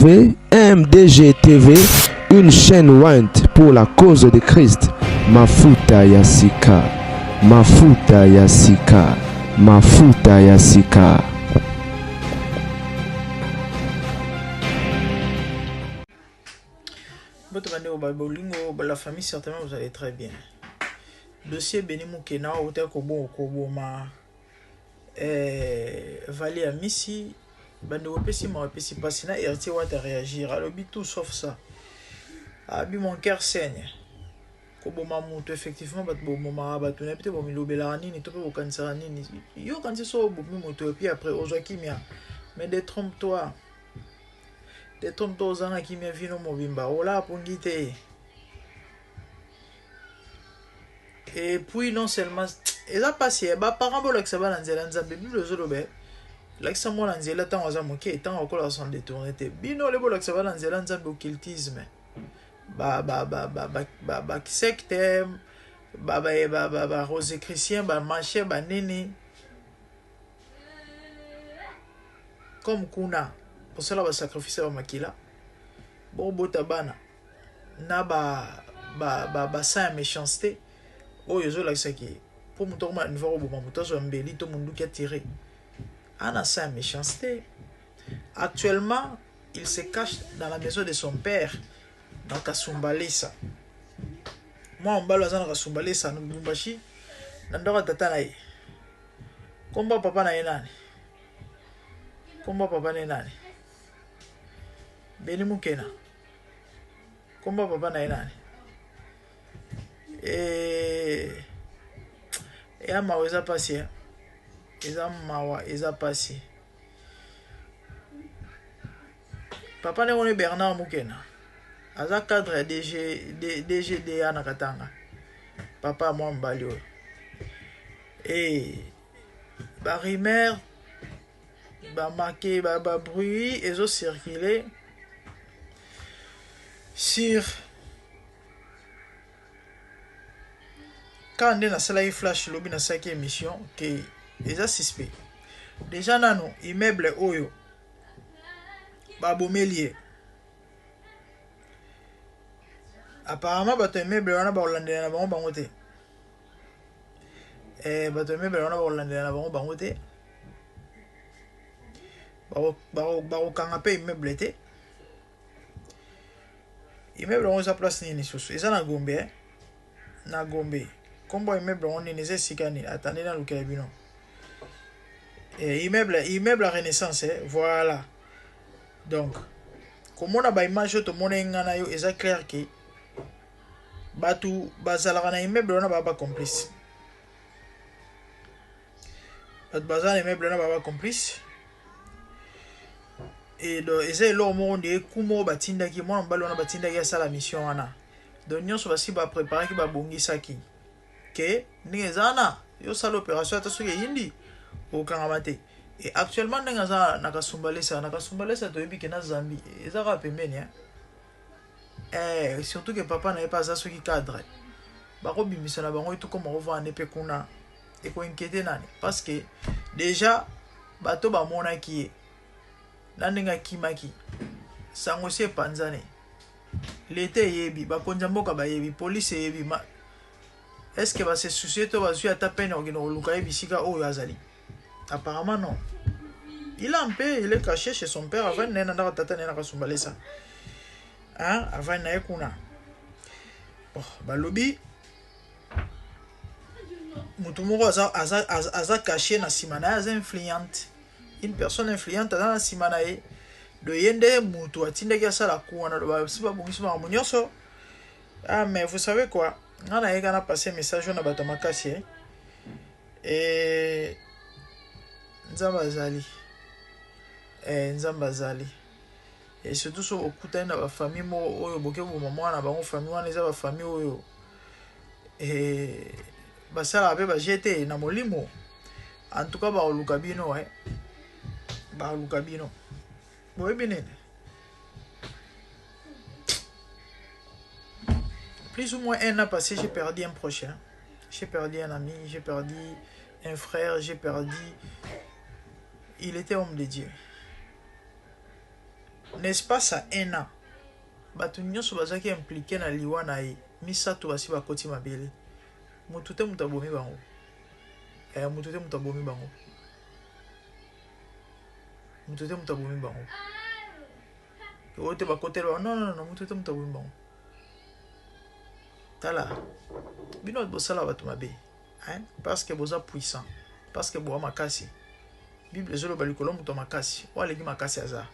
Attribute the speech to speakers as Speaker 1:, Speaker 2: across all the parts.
Speaker 1: MDG TV, une chaîne Wint pour la cause de Christ. Mafuta Yasika, Mafuta Yasika, Mafuta Yasika.
Speaker 2: La famille, certainement, vous allez très bien. Dossier Beni Moukena, Hôtel Kobo Koboma, Vali Amissi, Bando Pessi, moi, Pessi Passina, et RT Watt à réagir. Alors, tout sauf ça. Abi, mon cœur saigne. Koboma Moutou, effectivement, bon moment, Batouné, peut-être, bon, Milo Belarani, tout au Kansanani, yo, quand c'est ça, bon, Moutou, et puis après, au Joachimia. Mais détrompe-toi. Détrompe-toi aux gens qui m'ont vu au Mobimba. Oh là, pour guider. Et puis non seulement et ça passe ba parabo la ça va dans nzela nzambe bi le zolobe la ça mo na nzela tant oza moke tant okola son détourné te bino le bola ça va dans nzela nzambe occultisme ba secte ba rose chrétien ba marché ba nini comme kuna pour cela ba sacrifice ba makila bon botabana na ba sa méchanceté. Oh, je sais que pour mon tour, une fois au moment où tu as un béli, tout le monde qui a tiré. Anna sa méchanceté. Actuellement, il se cache dans la maison de son père, dans Kasumbalesa. Moi, on balance dans Kasumbalesa, nous Bumbashi, dans Dora Tatanaï. Combat papa na enani. Combat papa na enani. Beni Mukena. Combat papa na enani. Et mawa eza passé eza mawa eza passé papa ne on Bernard Mukena aza cadre ya DGDA na Katanga papa moi mbali oyo et ba rumeur ba marqué ba bruit ezo circuler sur quand on est dans la flash lobby dans cette émission que les suspect déjà nano immeuble oyo babomelier apparemment bato immeuble wana ba holandais na bango bango te bato immeuble wana ba holandais na bango bango te ba kanga pe immeuble te immeuble on sa place nini susu eza na Gombe na Gombe. Combo immeuble on est nécessaire attendez dans le cabino et immeuble à renaissance voilà donc comme on a ba image tout monde ngana yo est clair que batu bazala na immeuble on a ba complice batu bazala immeuble on a ba complice et le eza lo monde kumo batinda ki moi mbalo na batinda ya sala mission wana donc nyonso basi ba préparer ki ba bongisa ki que ningezana yo sala opération atasuke yindi au kangamate et actuellement ningaza na Kasumbalesa to yebi ke na Zambie ezaka pembeni surtout que papa n'avait pas ça qui cadre bako bimisa na bango tout comme on va en épée kuna et ko inquiéter nani parce que déjà bato ba mona ki naninga kimaki sango se panzane l'été yebi ba konjamboka ba yebi police yebi est-ce que va se soucier de vas à ta peine au Lukaï Bisika ou Yazali? Apparemment non. Il a en paix, il est caché chez son père avant de tata nena Kasumbalesa. Hein? Avant Naekuna. Bon, bah lobby. Moutoumoro aza caché na Simana, aza influente. Une personne influente dans la Simanae. De yende moutou atinde kia sala kuana de ba siba bongisuma amunyoso. Ah mais vous savez quoi? On a passé un message na bato makasi et Nzambazali et surtout sur okuta na ba famille mo oyo boke bo maman na bango famille wana eza ba famille oyo et basala be ba jeté na molimo en tout cas ba olukabino ba olukabino boye binene. Plus ou moins un an passé, j'ai perdu un prochain. J'ai perdu un ami, j'ai perdu un frère, j'ai perdu... Il était homme de Dieu. N'est-ce à 1 an. Bato nyonso bazaki impliqué na liwa na ye. Misato basi bakoti mabele. Mutu te mutu abomi bango. Mutu te mutu abomi bango. Mutu te mutu abomi bango. Ote bakotela non mutu te mutu abomi bango. Tala. Bino bosala bato mabe. Parce que boza puissant. Parce que boa makasi. Bible zolo balikolo mutu makasi. Wa legi makasi aza.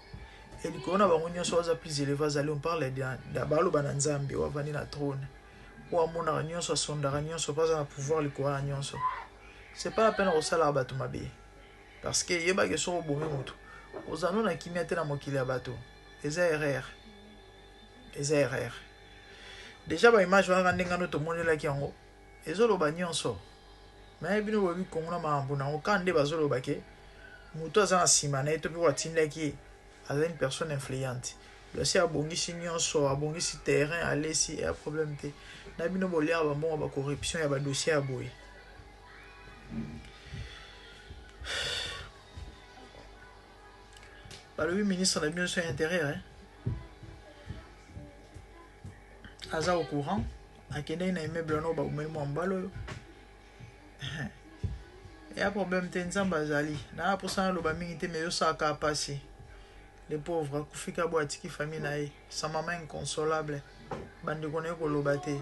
Speaker 2: Et le corona va venir sur les plus élevés. On parle de balo bananzambi ou venir na trône ou à mon aragnon soit son aragnon soit pas un pouvoir le coragnon soit. C'est pas la peine au salaire bateau ma bé parce que yeba que sur au bon moto. Aux anneaux na kimia te na mokili ya bateau. Les erreurs. Déjà ba image va rendre ngano to monde la ki yango. Ezolo ba nyonso. Mais bino bobi kongona mambo na okande bazolo bake. Muto za na sima na eto bi watinda ki avec une personne influente. Là si abongisi nyonso, abongisi terrain, aller si y a problème te. Na bino bolia ba bon ba corruption ya ba dossier a boy. Ba le ministre de bien intérieur aza au courant akende na immeuble no ba umeli mo mbalo. Y a problème te nzamba zali. Na pour ça lo ba mingi te mais yo ça ka passer. Les pauvres, kufika boatiki famille nae, sa maman inconsolable, bande kone ko lobate.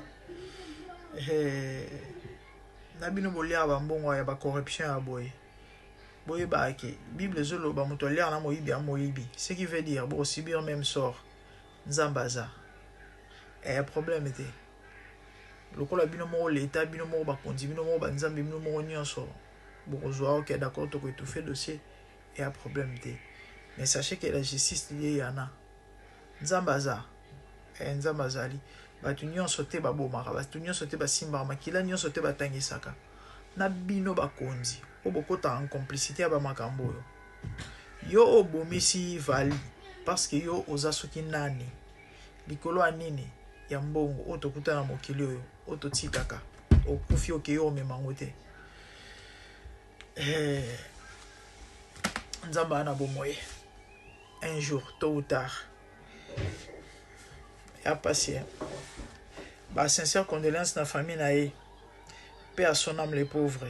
Speaker 2: Nabino bolia ba mbongo ya ba corruption ya boy. Boy ba ke Bible zolo ba muto lia na moyibi a moyibi. Ce qui veut dire bon subir même sort. Nzambaza. Problème était. Lokola bino mo l'état bino mo ba kondi bino mo ba nzambi bino mo nyonso. Bon zo OK d'accord to ko étouffer dossier et un problème était. Mais sachez que la justice liée yana. Nzambaza. Nzambazali. Batu nyonso te babomaka. Batu nyonso te basimbaka. Makila nyonso te batangisaka. Na bino bakonzi. Obokota en complicité ya bamakambo yo. Yo obomisi vali. Parce que yo oza soki nani. Likolo anini. Ya mbongo. Otokuta na mokili oyo. Ototikaka. Okufi oke yo omemango te. Nzamba ana bomoye. Un jour, tôt ou tard, il a passé. Sincère condoléances dans la famille naïe. Paix à son âme les pauvres.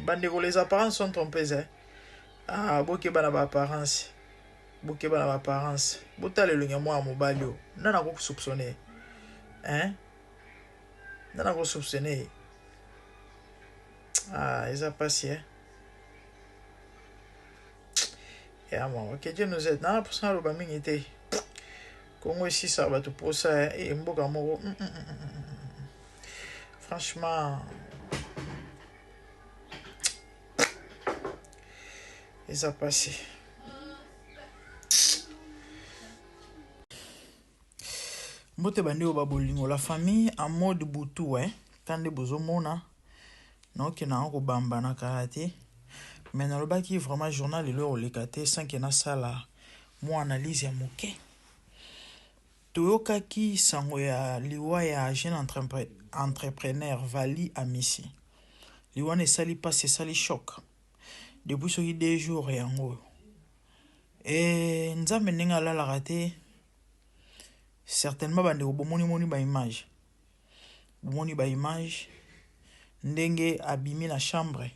Speaker 2: Bandego, les apparences sont trompées. Boke bana ba apparence. Boke bana ba apparence. Botale le ngamo amobalio. Nana ko soupçonner. Nana ko soupçonner. Ils a passé. Que Dieu nous aide. Non, pour ça, le bamin était. Congo ici, ça va tout pour ça. Et Mboga Moro. Franchement. Ils ont passé. Mbote bandi oba bolingo. La famille en mode boutou, Tande bozomona. Non, qui n'a pas bamba na karate. Mais dans le bas qui est vraiment journal, il est au légaté sans qu'il y ait ça là. Moi, analyse ya moke. Toyoka ki sango ya liwa ya jeune entrepreneur Vali Amisi. Liwa ne sali pas, c'est sali choc. Depuis ce qui 2 jours et en haut. Et nzambe nenga la raté. Certainement, bande bomoni ba image. Bomoni ba image. Ndenge abimi la chambre.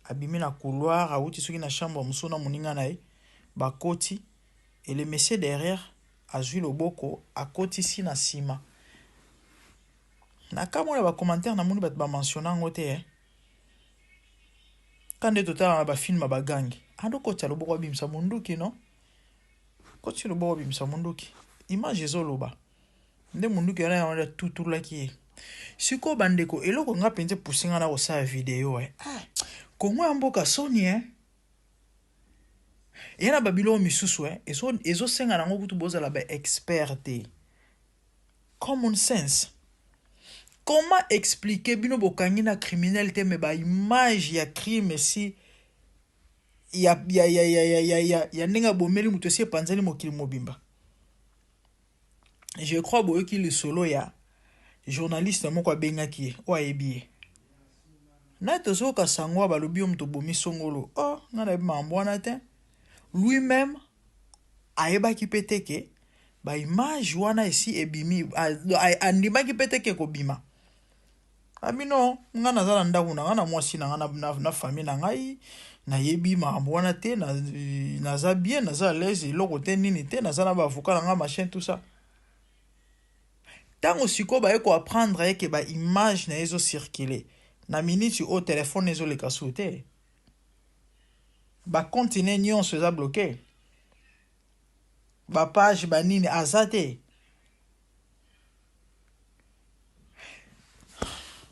Speaker 2: Abimi na couloir, auti soki na chambre musona moninga na bakoti et le monsieur derrière a joué le boko a koti si na sima. Na kamona ba commentaire na moni ba mentionner ngote Quand de total na ba film ba gangi. Ando koti lo boko bimsa munduki non? Koti lo boko bimsa munduki. Image ezoloba. Nde munduki na ya tout la ki. Siko bandeko eloko nga penze pusinga na osa vidéo Kongo ya mboka soni Yana babilo misusu ezo senga nango kutu bozala ba expert. Common sense. Comment expliquer bino bokangi na criminalité mais ba image ya crime si ya nenga bomeli muto si panzali mokili mobimba. Je crois boyo ki le solo ya journaliste moko abengaki o ayebi. Na tozo ka sangwa balobi muto bomi songolo. Ngana mambo na te. Lui-même ayebaki pete ke ba image wana esi ebimi andimaki pete ke kobima abino nga naza na ndako na nga na mwasi na nga na famille na ngai nayebi makambo wana te naza bien naza à l'aise eloko te nini te naza na baavocat na nga machin tout ça ntango sikoyo baye koapprendre eke baimage na ye ezocircule na miniti oyo telefone ezoleka su te bakontine nyonso eza bloke bapage banini aza te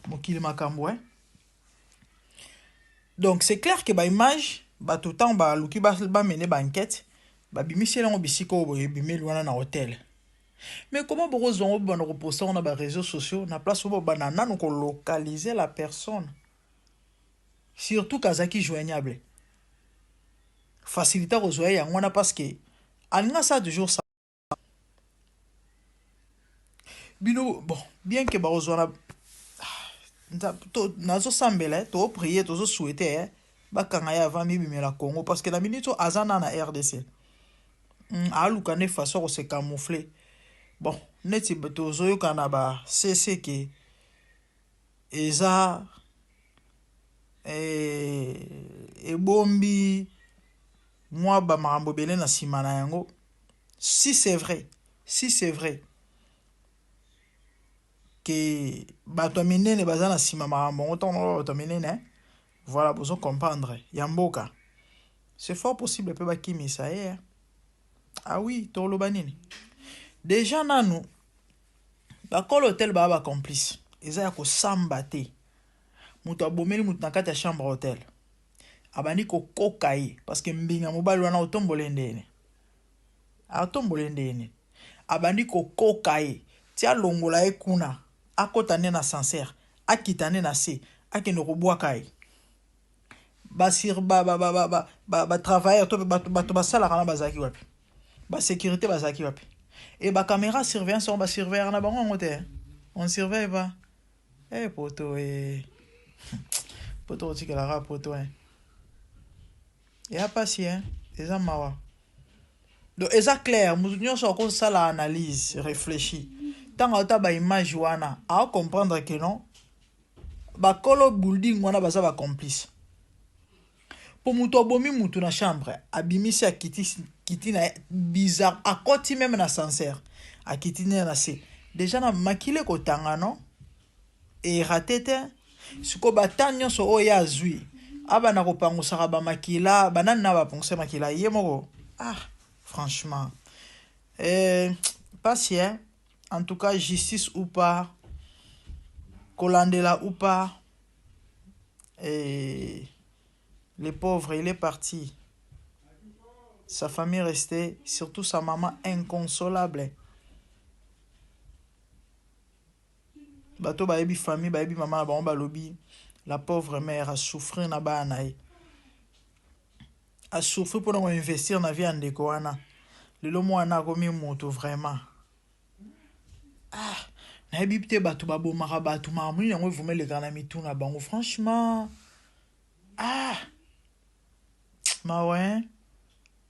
Speaker 2: mokili makambo donc c'est clair que baimage bato ntango baluki bamene baenquête babimisi elango bisika oyo ebimeli wana na hotel mais comment bokozongo bobanda koposta ngo na baréseaux sociaux na place oyo bobanda nanu kolocaliser la personne surtout kazaki joignable facilité kozwa ye yango wana parce que alinga ça toujours ça bino bon bien que bakozwa nazosambela toprier tozosouhaite bakanga ye avant mibimela Congo parce que na minute oyo aza na RDC aluka nde façon kose camoufler bon neti tozoyoka na basese ke eza ebombi mwa bamakambo ebele na nsima na yango si c'est vrai que bato minene baza na nsima makambo ngo ntango bato minene voilà bozo comprendre ya mboka c'est fort possible mpe bakimisa ye ah oui toloba nini déjà nanu bakolo hotel baa bacomplice eza ya kosamba te moto abomeli moto na kati ya chambre hotel abandi kokoka ye parce que mbinga mobali wana otombola ndene abandi kokoka ye tia longola ye kuna akota nde na ascenseur akita nde na se akende kobwaka ye batravailleur to bato basalaka na bazalaki wapi basécurité bazalaki wapi et bacaméra surveillance on basurveillere na bango yango te on surveille pas poto otikelaka poto eya pasi eza mawa donc eza clair moto nyonso akosala analyse réfléchie ntango ata baimage wana aocomprendre que non bakolo building wana baza bacomplice po moto abomi moto na chambre abimisi akiti na bizarre akoti même na ascenseur akiti ne na se déjà na makile kotanga non erate te siko bata nyonso oyo ye azwi abana kopangusaka bamakila banani na bapanguse makila ye moko franchement pasi en tout cas justice ou pas kolandela ou pas le pauvre il est parti sa famille restait surtout sa maman inconsolable bato bayebi famille bayebi maman na bango balobi la pauvre mère a souffrir na bana ye a souffrir mpona koinvestir na vie ya ndeko wana lelo mwana akomi moto vraiment nayebi te bato babomaka bato makambo nini yango evumeleka na mitu na bango franchement mawe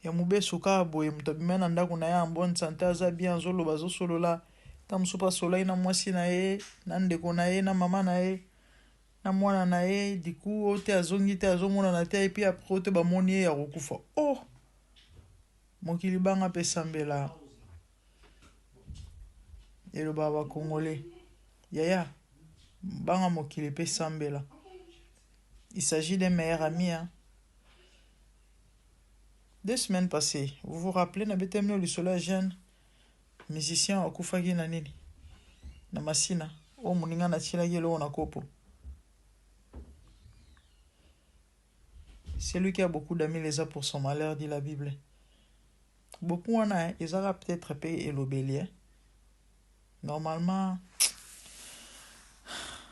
Speaker 2: ya mobeso kaka boye moto abima na ndako na ye en bonne santé aza bien azoloba azosolola ta mosusu mpe asolai na mwasi na ye na ndeko na ye na mama na ye na mwana na ye diku oyo te azongi te azomonana te epi apres oyo te bamoni ye ya kokufa mokili banga mpe sambela elobaka bakongole yaya banga mokili mpe sambela il s'agit d'un meilleur ami 2 semaines passées vous vous rappelez na betemio lisolo ya jeune musicien akufaki na nini na masina oyo moninga natilaki eloko na kopo celui qui a beaucoup d'amis les a pour son malheur dit la Bible beaucoup wana ezaka peut-être pe elobeli normalement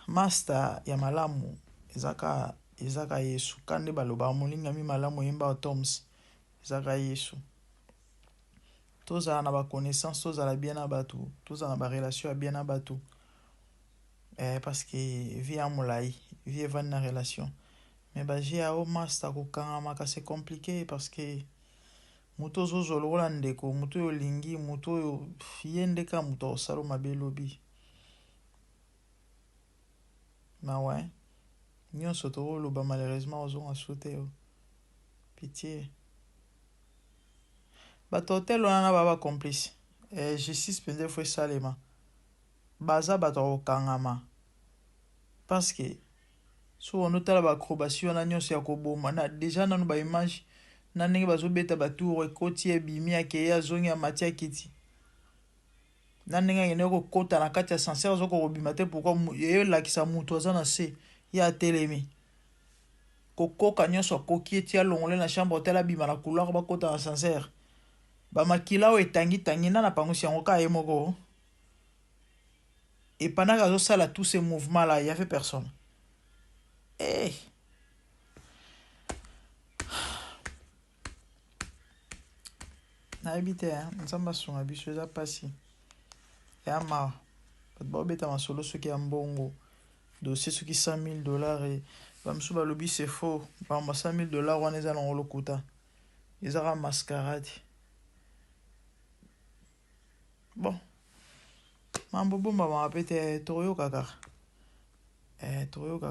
Speaker 2: master ya malamu ezaka Yesu kande baloba molinga mi malamu yemba toms ezaka Yesu tozala na baconnaissance tozala bien na bato tozala na barelation ya bien na bato parce que vie ya molai vie evandi na relation mais baje yao master kokangamaka c'est compliqué parce que moto ozozo lokola ndeko moto oyo olingi moto oyo ye nde ka moto osala mabe elobi mawa nyonso tokoloba malheureusement ozonga so te pitié bato hotel wana na baba complice justice mpenza fo esalema baza bato akokangama parce que so onotala baacrobatie wana nyonso ya koboma na deja nanu baimage na ndenge bazobeta batour ekoti ebimi akeye azongi ya mati ya kiti na ndenge akende kokota na kati ya ascenseur azoko kobima te pourkui eyolakisa moto aza na se ye atelemi kokoka nyonso akoki eti alongole na chambre hotel abima na couloir bakota na ascenseur bamakila oyo etangi na pangosi yango ka ye moko et pendant qu'azosala tous ces mouvements là il y avait personne nayebi te nzambe asunga biso eza mpasi ya mara bato baobeta masolo soki ya mbongo dossier soki $100,000 e bamosusu balobi c'est faux bamba $100,000 wana eza nango lokuta ezaka mascarade bon mambo bombamaka mpe te tokoyoka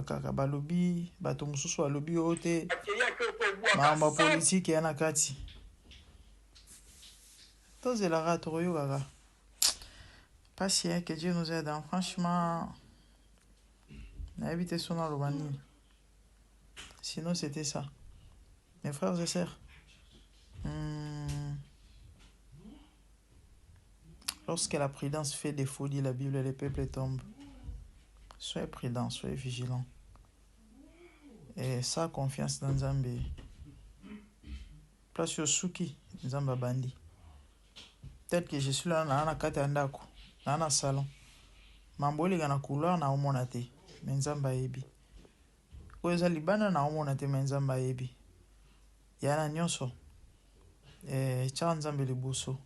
Speaker 2: kaka balobi bato mosusu balobi oyo te makambo politike ya na kati tozelaka tokoyokaka pasi que Dieu nous aide franchement nayebi te so naloba nini sinon c'était ça mes frères et sœurs lorsque la prudence fait défaut, dit la Bible, les peuples tombent. Soyez prudents, soyez vigilants. Et ça, confiance dans Nzambe. Place sur Suki, Nzamba Bandi. Peut-être que je suis là, dans le salon. Mamboli dans la couloir, na omonate. Mais Nzamba ebi. Oeza libana na omonate, mais Nzamba ebi. Yana nyonso. Tcha Nzambe libuso.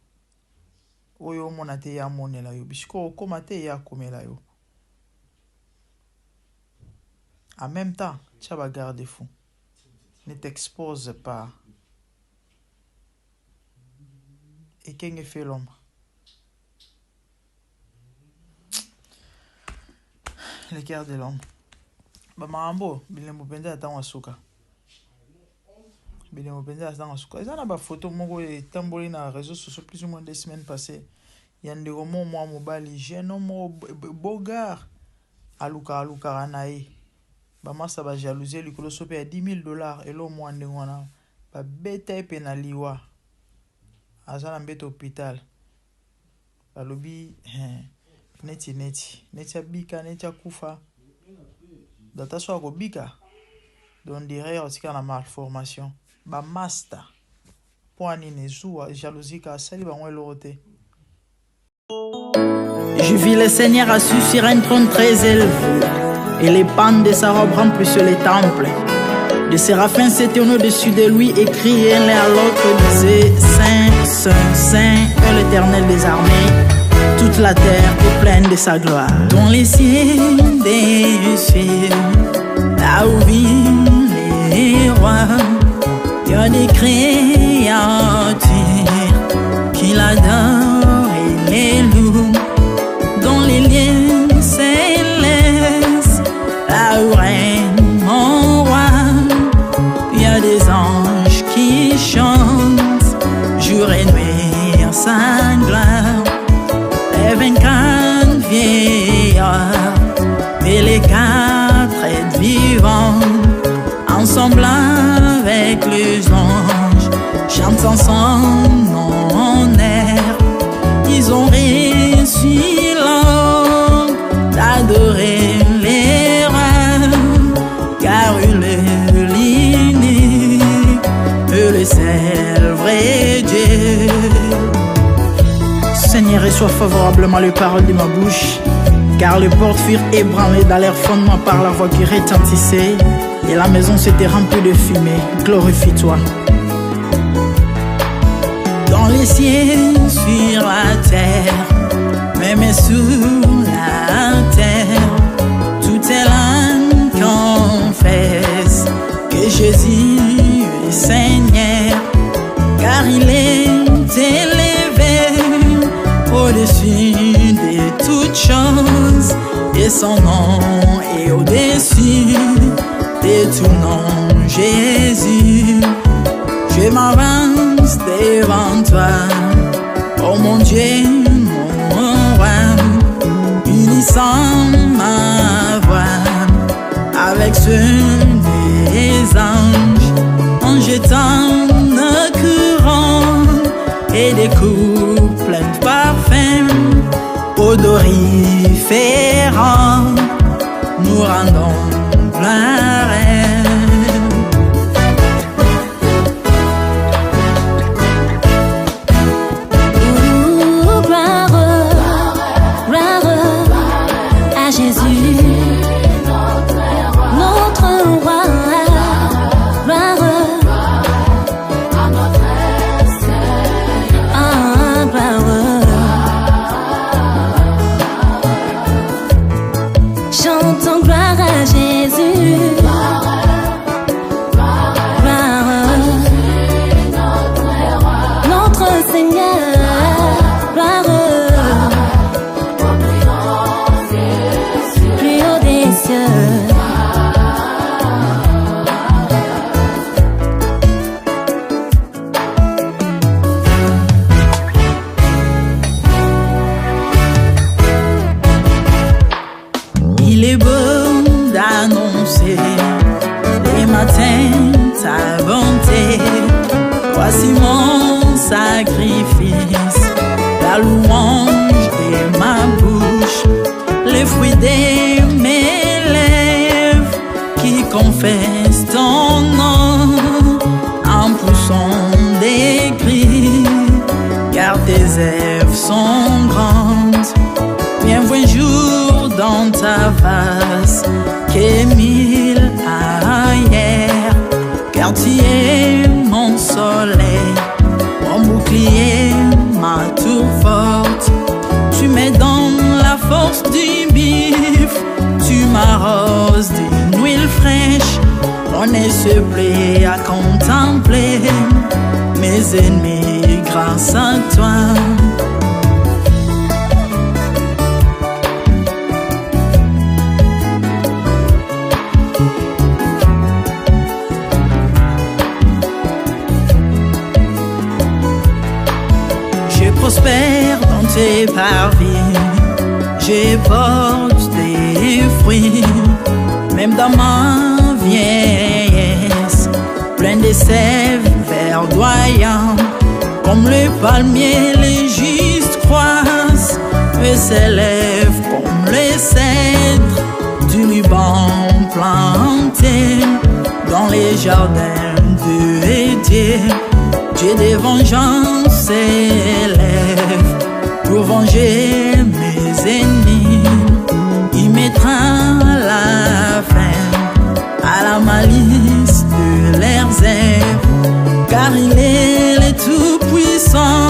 Speaker 2: Oyo omona te ya monela yo bisiko okoma te ya komela yo en même temps tu vas garder fou ne t'expose pas et qu'est-ce fait l'homme le cœur de l'homme bamambo bilembo penza atango suka bilembo penza atango suka eza na ba photo moko etamboli na réseaux sociaux plus ou moins 2 semaines passées yandeko mo mwa mobali jeune homme bogar aluka ranae bamasa ba jalousie likolo sope ya $10,000 elo mwa ndenge wana babeta epe na liwa aza na mbeto hôpital balobi neti abika neti akufa data so akobika donc derrière otika na malformation bamasta mpo anini zuwa jalousie ka asali bango eloko te.
Speaker 3: Je vis le Seigneur assis sur un trône très élevé, et les pans de sa robe remplissent les temples. Les séraphins s'étaient au-dessus de lui et criaient l'un à l'autre, disaient Saint, Saint, Saint est l'Éternel des armées. Toute la terre est pleine de sa gloire. Dans les cieux des cieux, là où vivent les rois, il y a des créatures qui l'adorent et les louent. Dans les lieux célestes, là où règne mon roi, il y a des anges qui chantent jour et nuit en sa gloire. Les 24 vieillards et les 4 êtres vivants, ensemble avec les anges, chantent ensemble mon air. Ils ont réussi l'homme d'adorer les rois, car il est l'unique, le seul vrai Dieu. Seigneur, reçois favorablement les paroles de ma bouche, car les portes furent ébranlées dans leur fondement par la voix qui retentissait, et la maison s'était remplie de fumée. Glorifie-toi. Dans les cieux, sur la terre, même sous la terre, tout est l'âme confesse que Jésus est Seigneur, car il est et son nom est au-dessus de tout nom, Jésus. Je m'avance devant toi, oh mon Dieu, mon roi, unissant ma voix avec ceux des anges, en jetant un courant et des coups pleins de parfums odoriférants, nous rendons plein rêve.
Speaker 4: Jésus, notre roi, gloire à notre Seigneur, gloire. Chantons gloire à Jésus, gloire à notre Seigneur, gloire.
Speaker 3: Il est beau d'annoncer les matins ta bonté. Voici mon sacrifice, la louange de ma bouche, les fruits de mes lèvres qui confessent ton nom en poussant des cris, car tes œuvres sont grandes. Bienvenue jour dans ta face, que mille ailleurs, car tu es mon soleil, mon bouclier, ma tour forte. Tu me donnes la force du bif, tu m'arroses d'une huile fraîche. On est se plaît à contempler mes ennemis grâce à toi. Je prospère dans tes parvis, je porte des fruits, même dans ma vieillesse, plein de sève verdoyant, comme le palmier les justes croissent, et s'élèvent comme les cèdres du Liban planté dans les jardins de Dieu. Dieu des vengeances s'élève pour venger mes ennemis. Il mettra la fin à la malice de leurs œuvres, car il est le tout-puissant,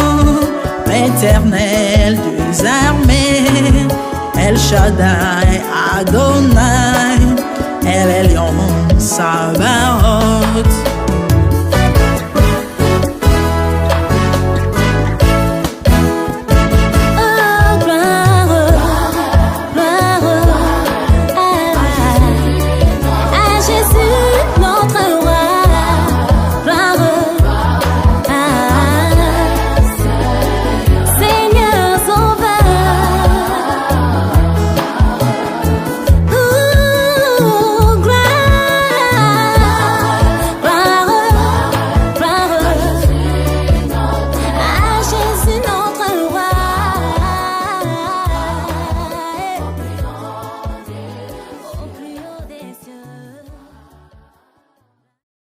Speaker 3: l'éternel des armées, El Shaddai Adonai, El Elyon Sabaoth.